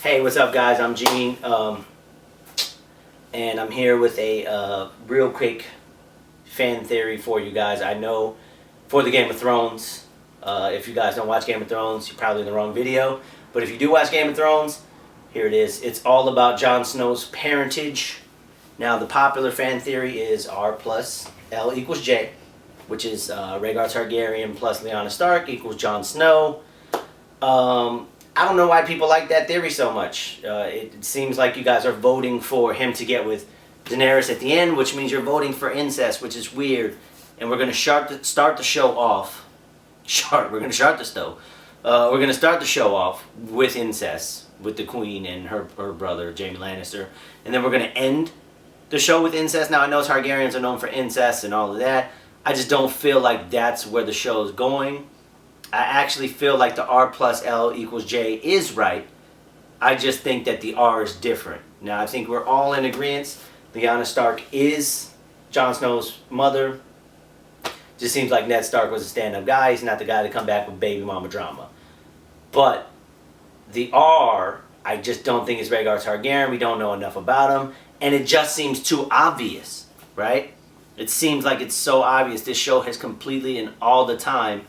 Hey, what's up, guys? I'm Gene, and I'm here with a real quick fan theory for you guys. I know for the Game of Thrones, if you guys don't watch Game of Thrones, you're probably in the wrong video. But if you do watch Game of Thrones, here it is. It's all about Jon Snow's parentage. Now, the popular fan theory is R+L = J, which is Rhaegar Targaryen plus Lyanna Stark equals Jon Snow. I don't know why people like that theory so much. It seems like you guys are voting for him to get with Daenerys at the end, which means you're voting for incest, which is weird. And we're going to start the show off. We're going to start the show off with incest, with the Queen and her brother, Jaime Lannister. And then we're going to end the show with incest. Now, I know Targaryens are known for incest and all of that. I just don't feel like that's where the show is going. I actually feel like the R+L = J is right. I just think that the R is different. Now, I think we're all in agreement. Lyanna Stark is Jon Snow's mother. Just seems like Ned Stark was a stand-up guy. He's not the guy to come back with baby mama drama. But the R, I just don't think is Rhaegar Targaryen. We don't know enough about him. And it just seems too obvious, right? It seems like it's so obvious. This show has completely and all the time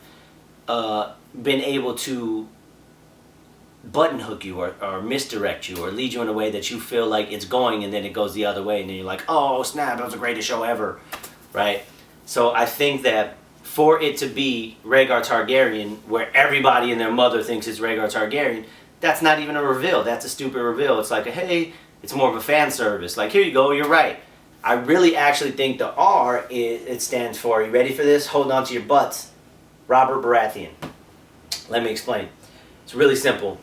been able to button hook you or misdirect you or lead you in a way that you feel like it's going, and then it goes the other way, and then you're like, oh snap, that was the greatest show ever, right? So I think that for it to be Rhaegar Targaryen, where everybody and their mother thinks it's Rhaegar Targaryen, that's not even a reveal. That's a stupid reveal. It's like, hey, it's more of a fan service. Like, here you go, you're right. I really actually think the R, it stands for, are you ready for this? Hold on to your butts. Robert Baratheon. Let me explain. It's really simple.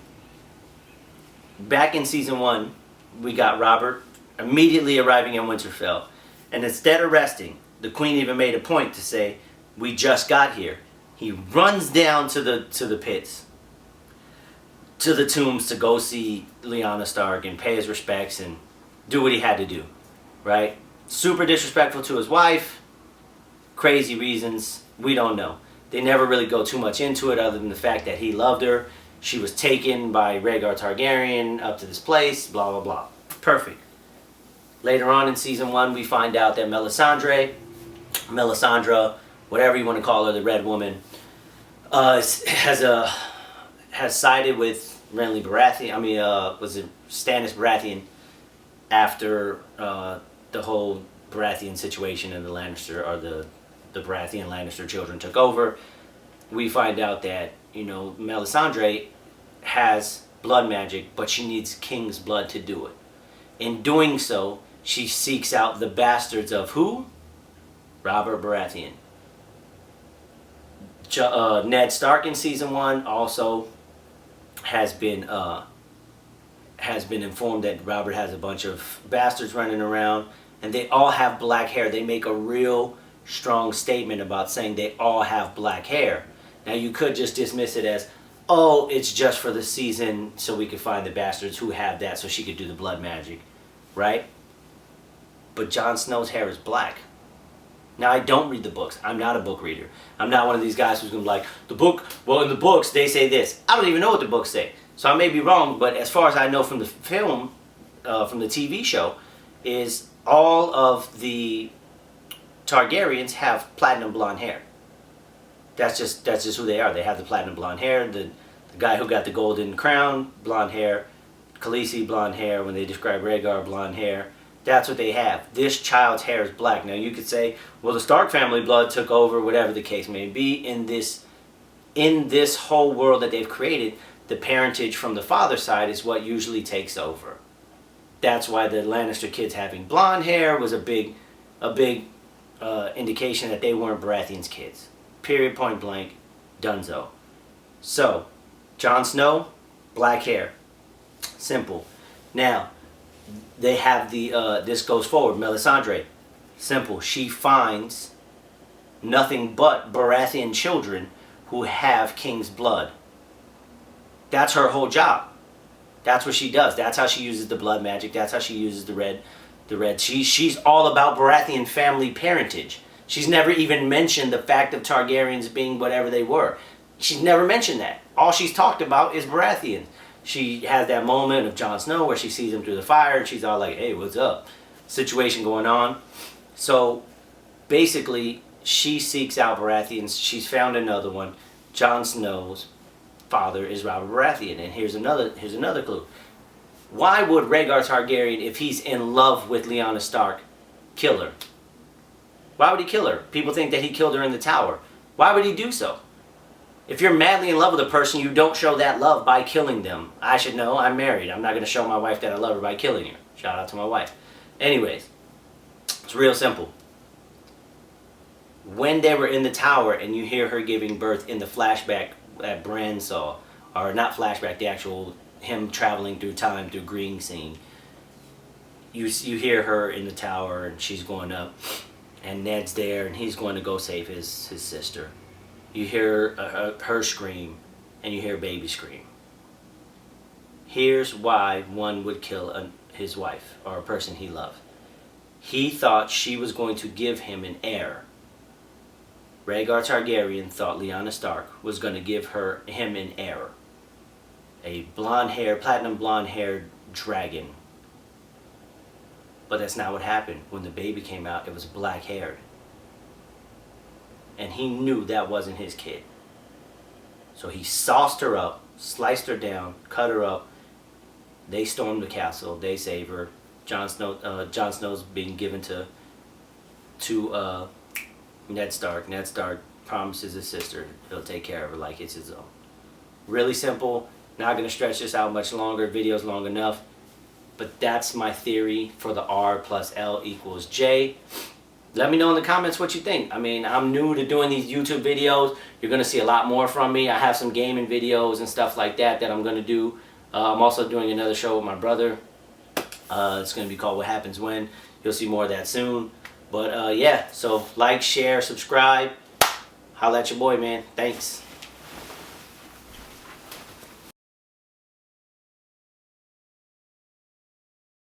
Back in season 1, we got Robert immediately arriving in Winterfell. And instead of resting, the Queen even made a point to say, we just got here. He runs down to the pits, to the tombs, to go see Lyanna Stark and pay his respects and do what he had to do. Right? Super disrespectful to his wife. Crazy reasons. We don't know. They never really go too much into it other than the fact that he loved her. She was taken by Rhaegar Targaryen up to this place, blah, blah, blah. Perfect. Later on in season 1, we find out that Melisandre, whatever you want to call her, the Red Woman, has sided with Renly Baratheon. Was it Stannis Baratheon after the whole Baratheon situation and the Lannister, or the Baratheon Lannister children took over. We find out that, Melisandre has blood magic, but she needs king's blood to do it. In doing so, she seeks out the bastards of who? Robert Baratheon. Ned Stark in season 1 also has been informed that Robert has a bunch of bastards running around, and they all have black hair. They make a real strong statement about saying they all have black hair. Now, you could just dismiss it as, oh, it's just for the season so we could find the bastards who have that so she could do the blood magic, right? But Jon Snow's hair is black. Now, I don't read the books. I'm not a book reader. I'm not one of these guys who's going to be like, in the books, they say this. I don't even know what the books say. So I may be wrong, but as far as I know from the film, from the TV show, is all of the Targaryens have platinum blonde hair. That's just who they are. They have the platinum blonde hair. The guy who got the golden crown, blonde hair. Khaleesi, blonde hair. When they describe Rhaegar, blonde hair. That's what they have. This child's hair is black. Now, you could say, well, the Stark family blood took over, whatever the case may be. In this whole world that they've created, the parentage from the father's side is what usually takes over. That's why the Lannister kids having blonde hair was a big indication that they weren't Baratheon's kids. Period, point blank, donezo. So, Jon Snow, black hair. Simple. Now, they have this goes forward, Melisandre. Simple. She finds nothing but Baratheon children who have king's blood. That's her whole job. That's what she does. That's how she uses the blood magic. That's how she uses the red. She's all about Baratheon family parentage. She's never even mentioned the fact of Targaryens being whatever they were. She's never mentioned that. All she's talked about is Baratheon. she has that moment of Jon Snow where she sees him through the fire and she's all like, hey, what's up? Situation going on. So basically, she seeks out Baratheons. She's found another one. Jon Snow's father is Robert Baratheon. And here's another clue. Why would Rhaegar Targaryen, if he's in love with Lyanna Stark, kill her? Why would he kill her? People think that he killed her in the tower. Why would he do so? If you're madly in love with a person, you don't show that love by killing them. I should know. I'm married. I'm not going to show my wife that I love her by killing her. Shout out to my wife. Anyways, it's real simple. When they were in the tower and you hear her giving birth in the flashback that Bran saw, or not flashback, the actual him traveling through time through green scene, you hear her in the tower and she's going up and Ned's there and he's going to go save his sister. You hear her scream and you hear baby scream. Here's why one would kill his wife or a person he loved. He thought she was going to give him an heir. Rhaegar Targaryen thought Lyanna Stark was going to give him an heir. A platinum blonde-haired dragon. But that's not what happened. When the baby came out, it was black-haired. And he knew that wasn't his kid. So he sauced her up, sliced her down, cut her up. They storm the castle. They save her. Jon Snow's being given to Ned Stark. Ned Stark promises his sister he'll take care of her like it's his own. Really simple. Not going to stretch this out much longer. Video's long enough. But that's my theory for the R+L = J. Let me know in the comments what you think. I mean, I'm new to doing these YouTube videos. You're going to see a lot more from me. I have some gaming videos and stuff like that I'm going to do. I'm also doing another show with my brother. It's going to be called What Happens When. You'll see more of that soon. But yeah, so like, share, subscribe. Holla at your boy, man. Thanks.